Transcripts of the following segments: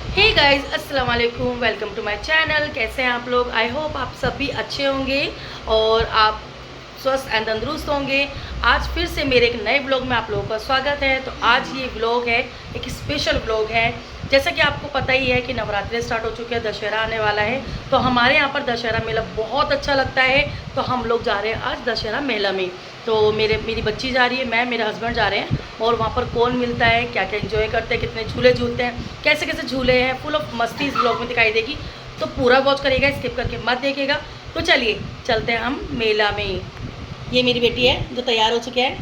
हे guys, अस्सलाम वालेकुम। Welcome to my channel. कैसे हैं आप लोग? आई होप आप सभी अच्छे होंगे और आप स्वस्थ एंड तंदुरुस्त होंगे। आज फिर से मेरे एक नए ब्लॉग में आप लोगों का स्वागत है। तो आज ये ब्लॉग है, एक स्पेशल ब्लॉग है। जैसा कि आपको पता ही है कि नवरात्रि स्टार्ट हो चुके हैं, दशहरा आने वाला है। तो हमारे यहाँ पर दशहरा मेला बहुत अच्छा लगता है। तो हम लोग जा रहे हैं आज दशहरा मेला में। तो मेरी बच्ची जा रही है, मैं मेरे हस्बैंड जा रहे हैं। और वहाँ पर कौन मिलता है, क्या क्या एंजॉय करते हैं, कितने झूले झूलते हैं, कैसे कैसे झूले हैं, फुल ऑफ मस्ती इस ब्लॉग में दिखाई देगी। तो पूरा वॉच करिएगा, स्किप करके मत देखिएगा। तो चलिए चलते हैं हम मेला में। ये मेरी बेटी है जो तैयार हो चुकी है।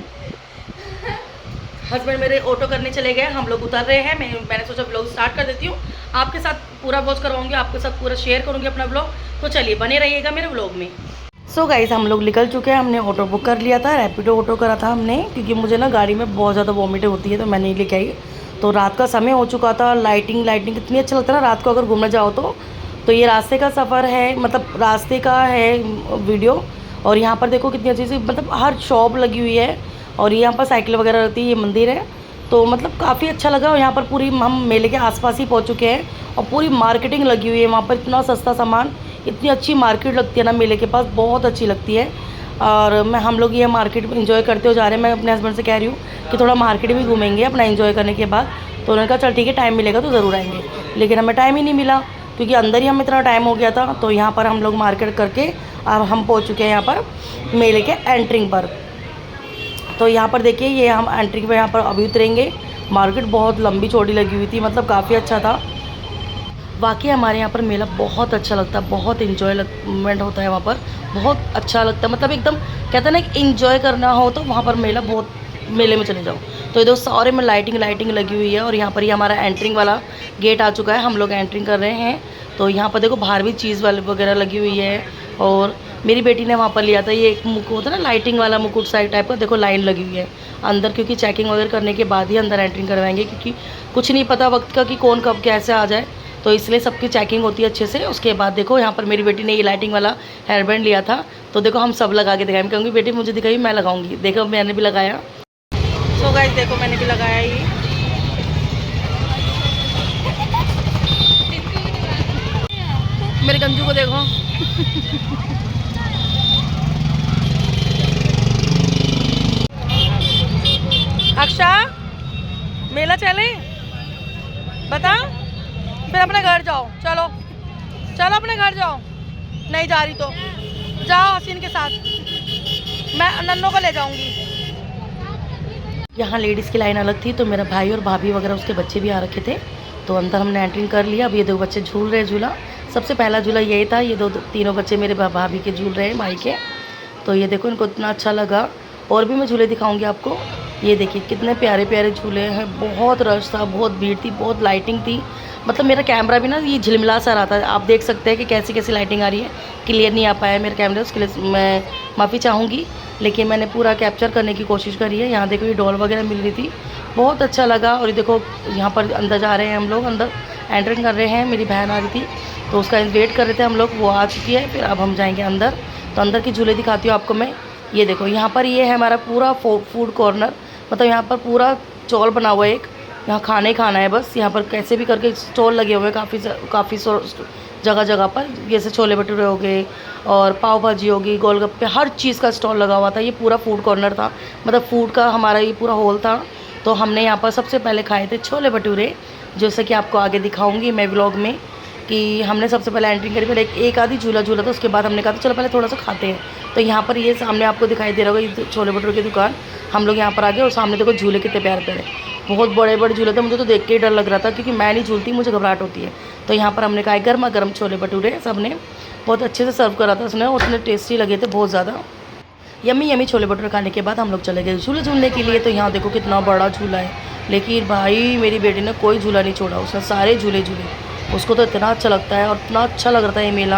हस्बैंड मेरे ऑटो करने चले गए, हम लोग उतर रहे हैं। मैंने सोचा ब्लॉग स्टार्ट कर देती हूँ, आपके साथ पूरा वॉच करवाऊँगी, आपके साथ पूरा शेयर करूँगी अपना ब्लॉग। तो चलिए बने रहिएगा मेरे ब्लॉग में। सो गाइस, हम लोग निकल चुके हैं। हमने ऑटो बुक कर लिया था, रैपिडो ऑटो करा था हमने, क्योंकि मुझे ना गाड़ी में बहुत ज़्यादा वॉमिटिंग होती है, तो मैं नहीं लेके आई। तो रात का समय हो चुका था, लाइटिंग कितनी अच्छा लगता है ना रात को अगर घूमने जाओ तो ये रास्ते का सफ़र है, मतलब रास्ते का है वीडियो। और यहाँ पर देखो कितनी अच्छी सी, मतलब हर शॉप लगी हुई है। और यहाँ पर साइकिल वगैरह रहती है, ये मंदिर है। तो मतलब काफ़ी अच्छा लगा। और यहाँ पर पूरी हम मेले के आसपास ही पहुँच चुके हैं और पूरी मार्केटिंग लगी हुई है। वहाँ पर इतना सस्ता सामान, इतनी अच्छी मार्केट लगती है ना मेले के पास, बहुत अच्छी लगती है। और हम लोग ये मार्केट इंजॉय करते हुए जा रहे हैं। मैं अपने हस्बैंड से कह रही हूँ कि थोड़ा मार्केट भी घूमेंगे अपना एंजॉय करने के बाद। तो उन्होंने कहा चल ठीक है, टाइम मिलेगा तो ज़रूर आएंगे। लेकिन हमें टाइम ही नहीं मिला, क्योंकि अंदर ही हमें इतना टाइम हो गया था। तो यहाँ पर हम लोग मार्केट करके अब हम पहुँच चुके हैं यहाँ पर मेले के एंट्रिंग पर। तो यहाँ पर देखिए, ये हम एंट्रिंग पर यहाँ पर अभी उतरेंगे। मार्केट बहुत लंबी चौड़ी लगी हुई थी, मतलब काफ़ी अच्छा था। वाकई हमारे यहाँ पर मेला बहुत अच्छा लगता है, बहुत इन्जॉयमेंट होता है वहाँ पर, बहुत अच्छा लगता है। मतलब एकदम कहते हैं ना कि इन्जॉय करना हो तो वहाँ पर मेला बहुत, मेले में चले जाओ। तो इधर सारे में लाइटिंग लगी हुई है। और यहाँ पर ही हमारा एंट्रिंग वाला गेट आ चुका है, हम लोग एंट्रिंग कर रहे हैं। तो यहाँ पर देखो बाहर भी चीज़ वाले वगैरह लगी हुई है। और मेरी बेटी ने वहाँ पर लिया था ये एक मुकुट होता है ना, लाइटिंग वाला मुकुट साइड टाइप का। देखो लाइन लगी हुई है अंदर, क्योंकि चेकिंग वगैरह करने के बाद ही अंदर एंट्रिंग करवाएंगे, क्योंकि कुछ नहीं पता वक्त का कि कौन कब कैसे आ जाए। तो इसलिए सबकी चेकिंग होती है अच्छे से। उसके बाद देखो यहाँ पर मेरी बेटी ने ये लाइटिंग वाला हेयर बैंड लिया था। तो देखो हम सब लगा के दिखाएं, मैं कहूँगी बेटी मुझे दिखाई, मैं लगाऊंगी। देखो मैंने भी लगाया। सो गाइस देखो मैंने भी लगाया ये। मेरे गंजू को देखो। अक्षा, मेला चले? बता, फिर अपने घर जाओ। चलो चलो अपने घर जाओ। नहीं जा रही तो जाओ हसीन के साथ, मैं नन्नों को ले जाऊंगी। यहाँ लेडीज़ की लाइन अलग थी, तो मेरा भाई और भाभी वगैरह उसके बच्चे भी आ रखे थे। तो अंदर हमने एंट्रिंग कर लिया। अब ये दो बच्चे झूल रहे हैं झूला। सबसे पहला झूला यही था। ये तीनों बच्चे मेरे भाभी के झूल रहे हैं, भाई के। तो ये देखो इनको इतना अच्छा लगा। और भी मैं झूले दिखाऊंगी आपको। ये देखिए कितने प्यारे प्यारे झूले हैं। बहुत रश था, बहुत भीड़ थी, बहुत लाइटिंग थी। मतलब मेरा कैमरा भी ना ये झिलमिला सा रहा था। आप देख सकते हैं कि कैसी कैसी लाइटिंग आ रही है। क्लियर नहीं आ पाया है मेरा कैमरा, उसके लिए मैं माफ़ी चाहूँगी। लेकिन मैंने पूरा कैप्चर करने की कोशिश करी है। यहाँ देखो ये डॉल वगैरह मिल रही थी, बहुत अच्छा लगा। और ये देखो यहाँ पर अंदर जा रहे हैं हम लोग, अंदर एंटरिंग कर रहे हैं। मेरी बहन आ रही थी तो उसका वेट कर रहे थे हम लोग, वो आ चुकी है। फिर अब हम जाएंगे अंदर। तो अंदर की झूले दिखाती हूँ आपको मैं। ये देखो यहाँ पर ये है हमारा पूरा फूड कॉर्नर। मतलब यहाँ पर पूरा स्टॉल बना हुआ है एक, यहाँ खाना ही खाना है बस। यहाँ पर कैसे भी करके स्टॉल लगे हुए हैं काफ़ी जगह जगह पर। जैसे छोले भटूरे हो गए और पाव भाजी होगी, गोलगप्पे, हर चीज़ का स्टॉल लगा हुआ था। ये पूरा फूड कॉर्नर था, मतलब फूड का हमारा ये पूरा हॉल था। तो हमने यहाँ पर सबसे पहले खाए थे छोले भटूरे, जैसे कि आपको आगे दिखाऊंगी मैं व्लॉग में। कि हमने सबसे पहले एंट्री करी, पहले एक आधी झूला झूला था। उसके बाद हमने कहा था चलो पहले थोड़ा सा खाते हैं। तो यहाँ पर ये सामने आपको दिखाई दे रहा होगा, ये छोले भटूरे की दुकान। हम लोग यहाँ पर आ गए और सामने देखो झूले कितने प्यारे प्यारे, बहुत बड़े बड़े झूले थे। मुझे तो देख के ही डर लग रहा था, क्योंकि मैं नहीं झूलती, मुझे घबराहट होती है। तो यहाँ पर हमने खाए गर्मा गर्म छोले भटूरे। सब ने बहुत अच्छे से सर्व करा था उसने, उतने टेस्टी लगे थे, बहुत ज़्यादा यमी यमी। छोले भटूरे खाने के बाद हम लोग चले गए झूले झूलने के लिए। तो यहाँ देखो कितना बड़ा झूला है, लेकिन भाई मेरी बेटी ने कोई झूला नहीं छोड़ा, उसने सारे झूले झूले। उसको तो इतना अच्छा लगता है और इतना अच्छा लग रहा है ये मेला।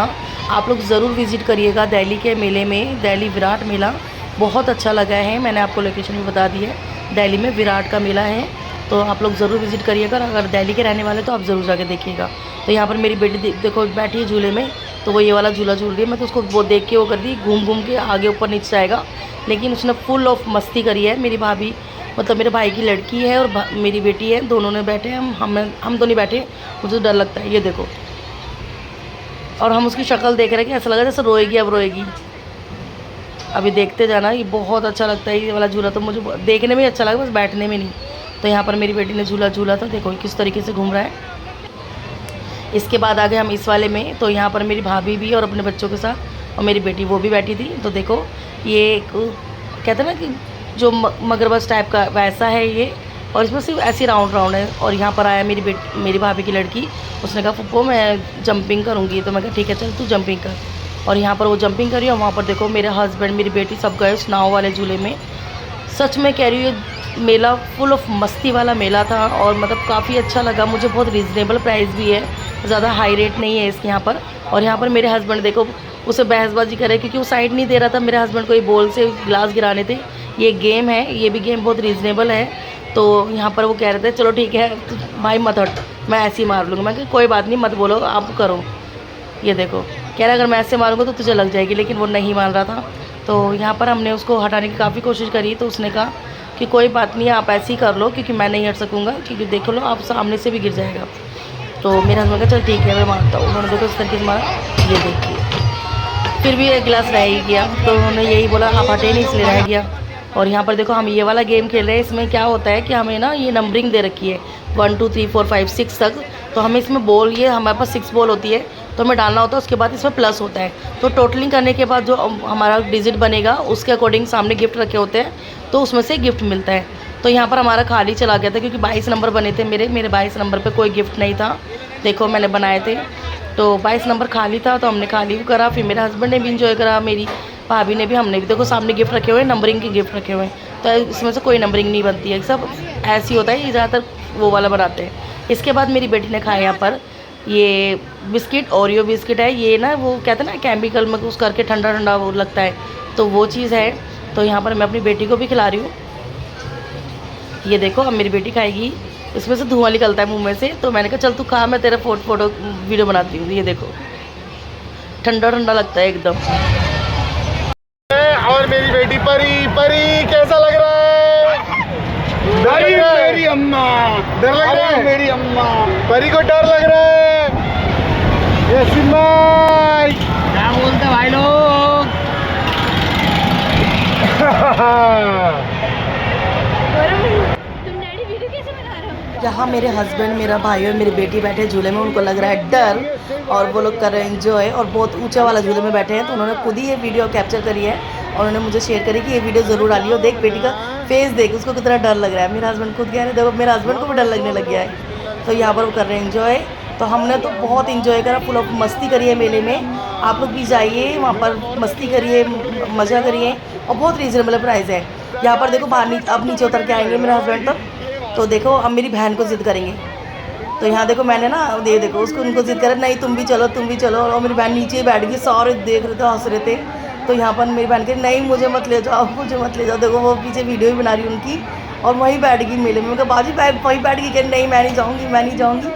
आप लोग ज़रूर विज़िट करिएगा दिल्ली के मेले में। दिल्ली विराट मेला बहुत अच्छा लगा है, मैंने आपको लोकेशन भी बता दी है। दिल्ली में विराट का मेला है, तो आप लोग ज़रूर विज़िट करिएगा। अगर दिल्ली के रहने वाले तो आप ज़रूर जाके देखिएगा। तो यहाँ पर मेरी बेटी देखो बैठी है झूले में, तो वो ये वाला झूला झूल रही है। मैं तो उसको वो देख के वो कर दी, घूम घूम के आगे ऊपर नीचे जाएगा। लेकिन उसने फुल ऑफ मस्ती करी है। मेरी भाभी मतलब मेरे भाई की लड़की है और मेरी बेटी है, दोनों ने बैठे हैं। हम तो नहीं बैठे, मुझे तो डर लगता है। ये देखो, और हम उसकी शक्ल देख रहे हैं कि ऐसा लगा जैसे रोएगी, अब रोएगी। अभी देखते जाना, ये बहुत अच्छा लगता है ये वाला झूला। तो मुझे देखने में अच्छा लगा, बस बैठने में नहीं। तो यहाँ पर मेरी बेटी ने झूला झूला था, देखो किस तरीके से घूम रहा है। इसके बाद आ गए हम इस वाले में। तो यहाँ पर मेरी भाभी भी और अपने बच्चों के साथ, और मेरी बेटी वो भी बैठी थी। तो देखो ये एक कहते हैं ना कि जो मगरमच्छ टाइप का वैसा है ये, और इसमें सिर्फ ऐसी राउंड राउंड है। और यहाँ पर आया मेरी भाभी की लड़की, उसने कहा पप्पो मैं जंपिंग करूँगी। तो मैं कहा ठीक है चल तू जंपिंग कर। और यहाँ पर वो जंपिंग करी, और वहाँ पर देखो मेरे हस्बैंड मेरी बेटी सब गए उस नाव वाले झूले में। सच में कह रही हूँ, मेला फुल ऑफ मस्ती वाला मेला था, और मतलब काफ़ी अच्छा लगा मुझे। बहुत रीज़नेबल प्राइस भी है, ज़्यादा हाई रेट नहीं है इसके यहाँ पर। और यहाँ पर मेरे हस्बैंड देखो उसे बहसबाजी करे, क्योंकि वो साइड नहीं दे रहा था। मेरे हस्बैंड को ये बॉल से गिलास गिराने थे। ये गेम है, ये भी गेम बहुत रीज़नेबल है। तो यहाँ पर वो कह रहे थे चलो ठीक है भाई मत हट, मैं ऐसे ही मार लूँगा। मैं कहा कोई बात नहीं, मत बोलो, आप करो। ये देखो कह रहा अगर मैं ऐसे मारूंगा तो तुझे लग जाएगी, लेकिन वो नहीं मान रहा था। तो यहाँ पर हमने उसको हटाने की काफ़ी कोशिश करी, तो उसने कहा कि कोई बात नहीं आप ऐसे ही कर लो, क्योंकि मैं नहीं हट सकूँगा, क्योंकि देख लो आप सामने से भी गिर जाएगा। तो मेरा हस्बैंड कहा चल ठीक है मैं मारता हूँ। उन्होंने देखो इस तरीके से मारा, ये देखिए फिर भी एक गिलास रह ही गया। तो उन्होंने यही बोला आप हटे नहीं, इसलिए रह गया। और यहाँ पर देखो हम ये वाला गेम खेल रहे हैं। इसमें क्या होता है कि हमें ना ये नंबरिंग दे रखी है 1 2 3 4 5 6 तक। तो हमें इसमें बॉल, ये हमारे पास 6 बॉल होती है, तो हमें डालना होता है। उसके बाद इसमें प्लस होता है। तो टोटलिंग करने के बाद जो हमारा डिजिट बनेगा उसके अकॉर्डिंग सामने गिफ्ट रखे होते हैं, तो उसमें से गिफ्ट मिलता है। तो यहाँ पर हमारा खाली चला गया था, क्योंकि 22 नंबर बने थे मेरे 22 नंबर पे कोई गिफ्ट नहीं था। देखो मैंने बनाए थे, तो 22 नंबर खाली था, तो हमने खाली करा। फिर मेरे हस्बैंड ने भी इंजॉय करा, मेरी भाभी ने भी, हमने भी। देखो सामने गिफ्ट रखे हुए हैं, नंबरिंग के गिफ्ट रखे हुए हैं। तो इसमें से कोई नंबरिंग नहीं बनती है, सब ऐसी होता है। ये ज़्यादातर वो वाला बनाते हैं। इसके बाद मेरी बेटी ने खाया यहाँ पर ये बिस्किट, ओरियो बिस्किट है। ये ना वो कहते हैं ना केमिकल में कुछ करके ठंडा ठंडा वो लगता है, तो वो चीज़ है। तो यहाँ पर मैं अपनी बेटी को भी खिला रही हूँ। ये देखो अब मेरी बेटी खाएगी, इसमें से धुआं निकलता है मुंह में से। तो मैंने कहा चल तू खा, मैं तेरा फोटो वीडियो बनाती हूँ। ये देखो ठंडा ठंडा लगता है एकदम। और मेरी बेटी परी, परी कैसा लग रहा है? डर लग रहा है? मेरी अम्मा डर लग रहा है? मेरी अम्मा परी को डर लग रहा है। ये सिम्बाई क्या बोलते भाई लोग? यहाँ मेरे हस्बैंड, मेरा भाई और मेरी बेटी बैठे झूले में, उनको लग रहा है डर, और वो लोग कर रहे हैं एंजॉय। और बहुत ऊंचा वाला झूले में बैठे हैं। तो उन्होंने खुद ही ये वीडियो कैप्चर करी है, और उन्होंने मुझे शेयर करी कि ये वीडियो ज़रूर डालिए। और देख बेटी का फेस देख, उसको कितना डर लग रहा है। मेरा हस्बैंड खुद कह रहे हैं देखो मेरे हस्बैंड को भी डर लगने लग गया है। तो यहाँ पर वो कर रहे हैं एंजॉय। तो हमने तो बहुत इंजॉय करा, फुल ऑफ मस्ती करी है मेले में। आप लोग भी जाइए वहाँ पर, मस्ती करिए, मज़ा करिए, और बहुत रीज़नेबल प्राइस है। यहाँ पर देखो बाहर अब नीचे उतर के आएंगे मेरे हस्बैंड तो देखो अब मेरी बहन को ज़िद करेंगे। तो यहाँ देखो मैंने ना दे देखो उसको, उनको ज़िद करे नहीं तुम भी चलो तुम भी चलो। और मेरी बहन नीचे बैठ गई, सारे देख रहे थे, हंस रहे थे। तो यहाँ पर मेरी बहन कह नहीं मुझे मत ले जाओ, मुझे मत ले जाओ। देखो वो पीछे वीडियो भी बना रही उनकी, और वहीं बैठ गई मेले में। बाजी वहीं बैठ गई, कह नहीं मैं नहीं जाऊँगी, मैं नहीं जाऊँगी।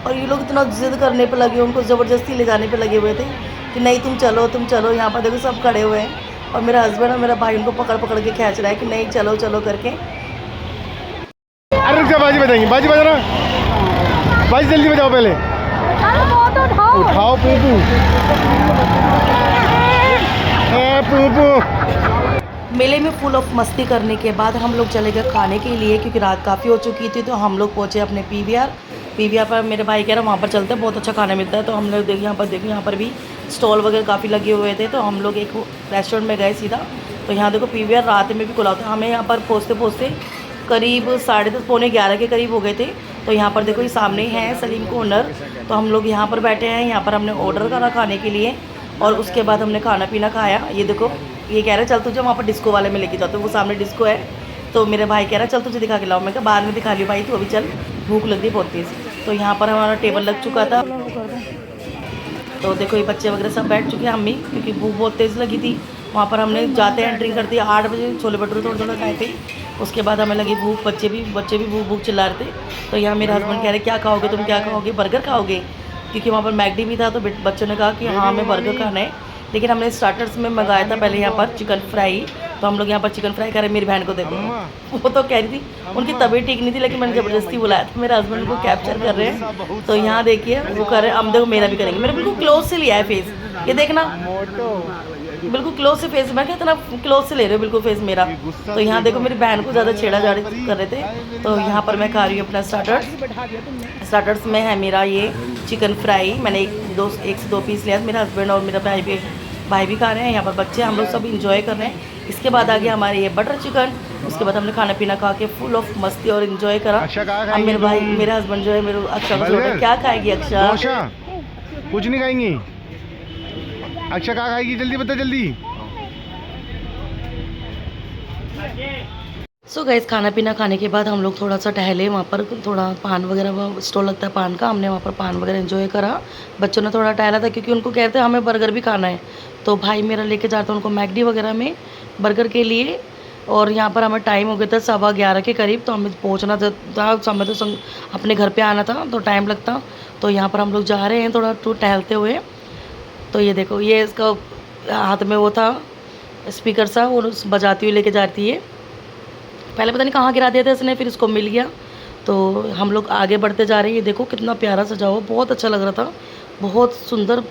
और ये लोग इतना ज़िद करने पर लगे, उनको ज़बरदस्ती ले जाने पर लगे हुए थे कि नहीं तुम चलो तुम चलो। यहाँ पर देखो सब खड़े हुए हैं, और मेरा हस्बैंड और मेरा भाई उनको पकड़ पकड़ के खींच रहा है कि नहीं चलो चलो करके। अरे रुक जा, बाजी बजाएंगे, बाजी बजाना, बाजी जल्दी बजाओ पहले। उठाओ पूपू, पूपू। मेले में फुल ऑफ मस्ती करने के बाद हम लोग चले गए खाने के लिए, क्योंकि रात काफ़ी हो चुकी थी। तो हम लोग पहुँचे अपने पीवीआर पर। मेरे भाई कह रहे वहाँ पर चलते हैं, बहुत अच्छा खाना मिलता है। तो हम लोग यहाँ पर भी स्टॉल वगैरह काफ़ी लगे हुए थे। तो हम लोग एक रेस्टोरेंट में गए सीधा। तो यहाँ देखो पीवीआर रात में भी खुला होता है। हमें यहाँ पर पहुँचते करीब 10:30 पौने 11 के करीब हो गए थे। तो यहाँ पर देखो ये सामने है सलीम कॉर्नर। तो हम लोग यहाँ पर बैठे हैं, यहाँ पर हमने ऑर्डर करा खाने के लिए, और उसके बाद हमने खाना पीना खाया। ये देखो ये कह रहे चल तुझे वहाँ पर डिस्को वाले में लेके जाओ, तो वो सामने डिस्को है। तो मेरे भाई कह रहा चल तुझे दिखा के लाओ। मैं कहा बाद में दिखा लियो भाई, तो अभी चल भूख लग रही बहुत तेज़। तो यहाँ पर हमारा टेबल लग चुका था। तो देखो ये बच्चे वगैरह सब बैठ चुके हैं, हम भी, क्योंकि भूख बहुत तेज़ लगी थी। वहाँ पर हमने जाते एंट्री कर दी 8 बजे, छोले भटूरे थोड़ा खाए थे। उसके बाद हमें लगी भूख, बच्चे भी भूख चिल्ला रहे थे। तो यहाँ मेरे हस्बैंड कह रहे क्या खाओगे तुम, क्या खाओगे, बर्गर खाओगे, क्योंकि वहाँ पर मैकडी भी था। तो बच्चों ने कहा कि हाँ हमें बर्गर खाना है। लेकिन हमने स्टार्टर्स में मंगाया था पहले यहाँ पर चिकन फ्राई। तो तो हम लोग यहाँ पर चिकन फ्राई करें। मेरी बहन को देखो, वो तो कह रही थी उनकी तबीयत ठीक नहीं थी, लेकिन मैंने ज़बरदस्ती बुलाया था। मेरे हस्बैंड को कैप्चर कर रहे हैं, तो यहाँ देखिए वो कर रहे हैं। हम देखो मेरा भी करेंगे। मेरे बिल्कुल क्लोज से लिया है फेस, ये देखना बिल्कुल क्लोज से फेस। मैं कितना क्लोज से ले रहे हो बिल्कुल फेस मेरा। तो यहाँ देखो मेरी बहन को ज़्यादा छेड़ा जाड़ी कर रहे थे। तो यहाँ पर मैं खा रही हूँ अपना स्टार्टर्स में है मेरा ये चिकन फ्राई। मैंने एक से दो पीस लिया। मेरा हस्बैंड और मेरा भाई भी खा रहे हैं। यहाँ पर बच्चे हम लोग सब इंजॉय कर रहे हैं। इसके बाद आ गया हमारे ये बटर चिकन। उसके बाद हमने खाना पीना खा के फुल ऑफ मस्ती और इन्जॉय करा। अब मेरे हस्बैंड जो है मेरे अक्षा को क्या खाएगी अक्षा? कुछ नहीं खाएंगी। अक्षा क्या खाएगी? जल्दी बता जल्दी। सो गाइस खाना पीना खाने के बाद हम लोग थोड़ा सा टहले। वहाँ पर थोड़ा पान वगैरह स्टॉल लगता है पान का, हमने वहाँ पर पान वगैरह एंजॉय करा। बच्चों ने थोड़ा टहला था क्योंकि उनको कहते हैं हमें बर्गर भी खाना है। तो भाई मेरा लेके जाता है उनको मैकडी वगैरह में बर्गर के लिए। और यहाँ पर हमें टाइम हो गया था 11:15 के करीब, तो हमें पहुँचना था। समय तो अपने घर पर आना था तो टाइम लगता। तो यहाँ पर हम लोग जा रहे हैं थोड़ा टहलते हुए। तो ये देखो ये इसका हाथ में वो था स्पीकर सा, वो बजाती हुई लेके जाती है। पहले पता नहीं कहाँ गिरा दिया था इसने, फिर इसको मिल गया। तो हम लोग आगे बढ़ते जा रहे हैं। ये देखो कितना प्यारा सजा हुआ, बहुत अच्छा लग रहा था, बहुत सुंदर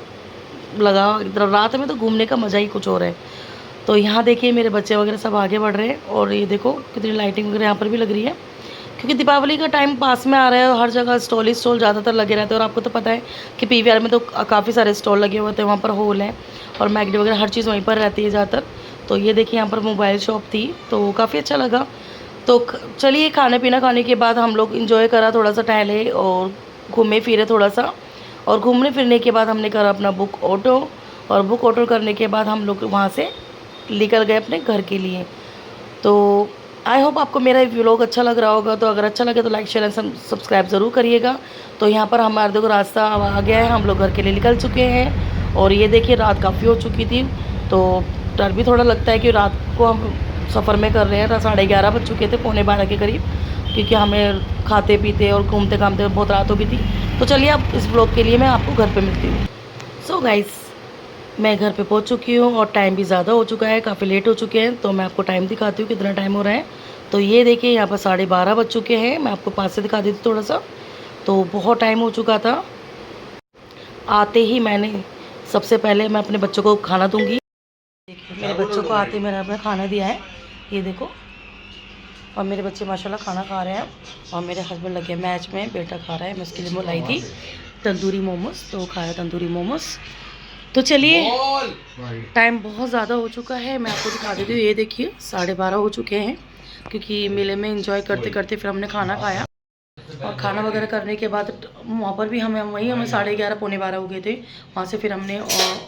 लगा। इधर रात में तो घूमने का मज़ा ही कुछ और है। तो यहाँ देखिए मेरे बच्चे वगैरह सब आगे बढ़ रहे हैं। और ये देखो कितनी लाइटिंग वगैरह यहाँ पर भी लग रही है, क्योंकि दीपावली का टाइम पास में आ रहा है और हर जगह स्टॉल ही स्टॉल ज़्यादातर लगे रहते हैं। और आपको तो पता है कि PVR में तो काफ़ी सारे स्टॉल लगे हुए थे, वहाँ पर हॉल है और मैकडी वगैरह हर चीज़ वहीं पर रहती है ज़्यादातर। तो ये देखिए यहाँ पर मोबाइल शॉप थी, तो काफ़ी अच्छा लगा। तो चलिए खाने पीना खाने के बाद हम लोग इंजॉय करा, थोड़ा सा टहले और घूमे फिरे थोड़ा सा। और घूमने फिरने के बाद हमने करा अपना बुक ऑटो। और बुक ऑटो करने के बाद हम लोग वहाँ से निकल गए अपने घर के लिए। तो आई होप आपको मेरा व्लॉग अच्छा लग रहा होगा। तो अगर अच्छा लगे तो लाइक शेयर एंड सब्सक्राइब ज़रूर करिएगा। तो यहाँ पर हमारे देखो रास्ता आ गया है, हम लोग घर के लिए निकल चुके हैं। और ये देखिए रात काफ़ी हो चुकी थी, तो डर भी थोड़ा लगता है कि रात को हम सफ़र में कर रहे हैं। 11:30 बज चुके थे, 11:45 के करीब, क्योंकि हमें खाते पीते और घूमते घामते बहुत रात हो गई थी। तो चलिए अब इस ब्लॉग के लिए मैं आपको घर पे मिलती हूँ। सो गाइस मैं घर पे पहुँच चुकी हूँ और टाइम भी ज़्यादा हो चुका है, काफ़ी लेट हो चुके हैं। तो मैं आपको टाइम दिखाती हूँ कितना टाइम हो रहा है। तो ये देखिए यहाँ पर 12:30 बज चुके हैं। मैं आपको पास से दिखा देती थोड़ा सा, तो बहुत टाइम हो चुका था। आते ही मैंने सबसे पहले मैं अपने बच्चों को खाना दूँगी। देखिए मेरे बच्चों को आते मैंने अपना खाना दिया है, ये देखो। और मेरे बच्चे माशाल्लाह खाना खा रहे हैं। और मेरे हस्बैंड लगे मैच में, बेटा खा रहा है। मैं उसके लिए लाई थी तंदूरी मोमोज, तो खाया तंदूरी मोमोज। तो चलिए टाइम बहुत ज़्यादा हो चुका है, मैं आपको दिखा देती हूँ। ये देखिए 12:30 हो चुके हैं, क्योंकि मेले में एंजॉय करते करते फिर हमने खाना खाया। और खाना वगैरह करने के बाद वहाँ पर भी हमें 11:30 पौने 12 हो गए थे। वहाँ से फिर हमने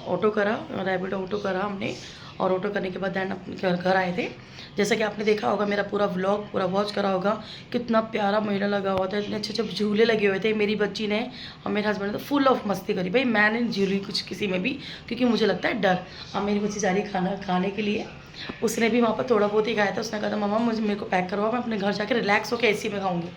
ऑटो करा, रैपिड ऑटो करा हमने। और ऑटो करने के बाद दैन अपने घर आए थे। जैसा कि आपने देखा होगा, मेरा पूरा व्लॉग पूरा वॉच करा होगा, कितना प्यारा मेला लगा हुआ था, इतने अच्छे अच्छे झूले लगे हुए थे। मेरी बच्ची ने और मेरे हस्बैंड ने तो फुल ऑफ मस्ती करी। भाई मैंने झूली कुछ किसी में भी, क्योंकि मुझे लगता है डर। अब मेरी बच्ची जा रही खाना खाने के लिए, उसने भी वहाँ पर थोड़ा बहुत ही खाया था। उसने कहा था मम्मा मेरे को पैक करवाओ, मैं अपने घर जाकर रिलैक्स होकर AC में खाऊंगी।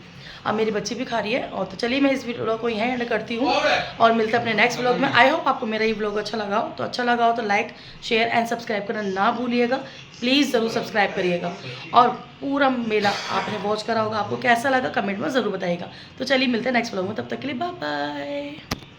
अब मेरी बच्ची भी खा रही है। और तो चलिए मैं इस वीडियो को यहीं एंड करती हूँ और मिलते हैं अपने नेक्स्ट व्लॉग में। आई होप आपको मेरा ये व्लॉग अच्छा लगा हो। तो अच्छा लगा हो तो लाइक शेयर एंड सब्सक्राइब करना ना भूलिएगा, प्लीज़ ज़रूर सब्सक्राइब करिएगा। और पूरा मेला आपने वॉच करा होगा, आपको कैसा लगा कमेंट में ज़रूर बताइएगा। तो चलिए मिलते हैं नेक्स्ट व्लॉग में, तब तक के लिए बाय बाय।